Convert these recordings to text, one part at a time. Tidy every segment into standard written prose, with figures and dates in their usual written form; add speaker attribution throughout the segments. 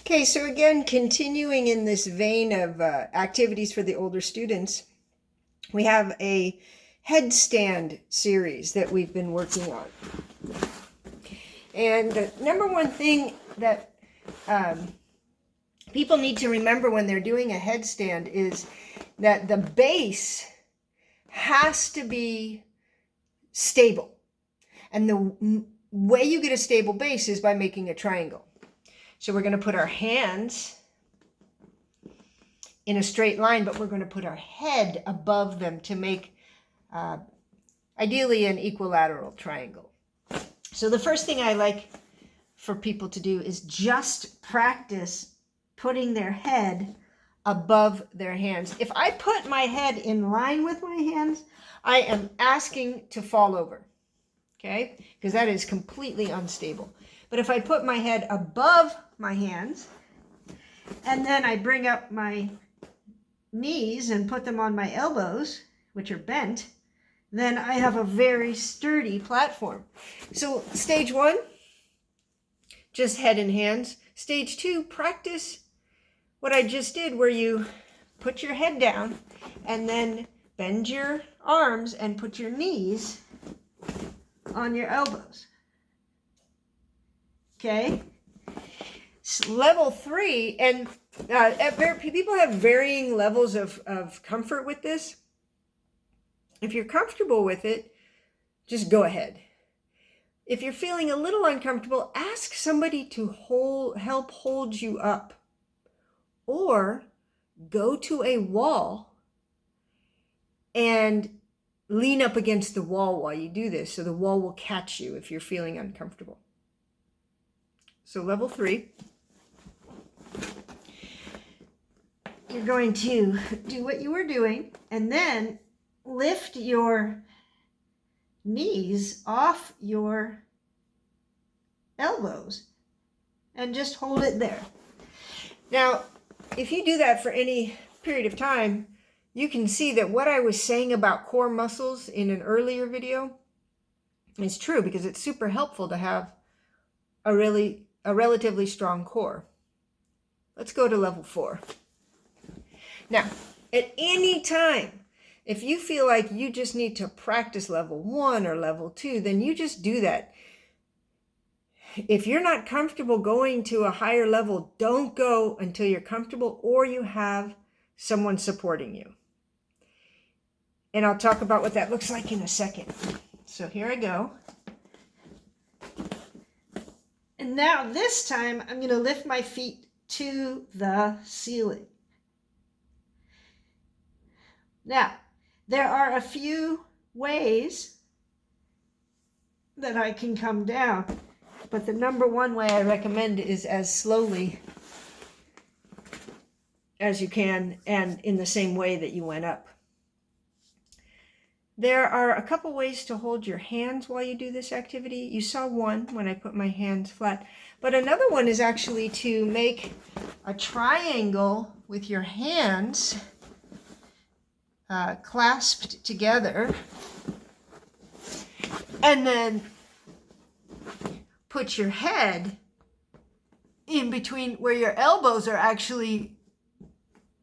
Speaker 1: Okay, so again, continuing in this vein of activities for the older students, we have a headstand series that we've been working on. And the number one thing that people need to remember when they're doing a headstand is that the base has to be stable. And the way you get a stable base is by making a triangle. So we're going to put our hands in a straight line, but we're going to put our head above them to make ideally an equilateral triangle. So the first thing I like for people to do is just practice putting their head above their hands. If I put my head in line with my hands, I am asking to fall over, okay? Because that is completely unstable. But if I put my head above my hands, and then I bring up my knees and put them on my elbows, which are bent, then I have a very sturdy platform. So stage one, just head and hands. Stage two, practice what I just did, where you put your head down and then bend your arms and put your knees on your elbows. Okay? Level three, and people have varying levels of comfort with this. If you're comfortable with it, just go ahead. If you're feeling a little uncomfortable, ask somebody to help hold you up. Or go to a wall and lean up against the wall while you do this, so the wall will catch you if you're feeling uncomfortable. So level three, you're going to do what you were doing and then lift your knees off your elbows and just hold it there. Now, if you do that for any period of time, you can see that what I was saying about core muscles in an earlier video is true, because it's super helpful to have a relatively strong core. Let's go to level 4. Now, at any time, if you feel like you just need to practice level 1 or level 2, then you just do that. If you're not comfortable going to a higher level, don't go until you're comfortable or you have someone supporting you. And I'll talk about what that looks like in a second. So here I go. And now this time, I'm going to lift my feet to the ceiling. Now, there are a few ways that I can come down, but the number one way I recommend is as slowly as you can and in the same way that you went up. There are a couple ways to hold your hands while you do this activity. You saw one when I put my hands flat, but another one is actually to make a triangle with your hands clasped together, and then put your head in between where your elbows are actually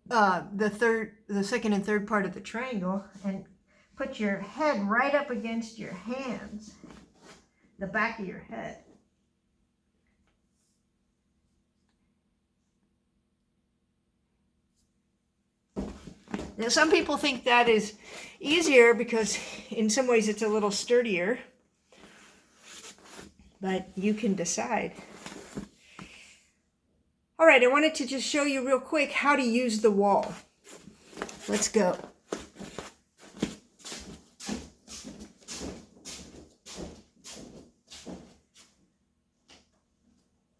Speaker 1: the second and third part of the triangle, and put your head right up against your hands, the back of your head. Now, some people think that is easier because in some ways it's a little sturdier, but you can decide. All right, I wanted to just show you real quick how to use the wall. Let's go.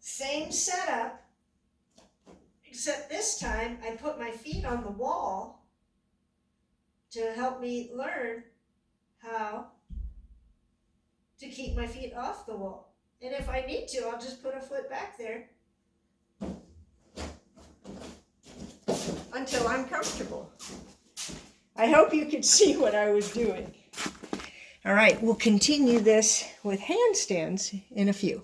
Speaker 1: Same setup, except this time I put my feet on the wall to help me learn how to keep my feet off the wall. And if I need to, I'll just put a foot back there until I'm comfortable. I hope you could see what I was doing. All right, we'll continue this with handstands in a few.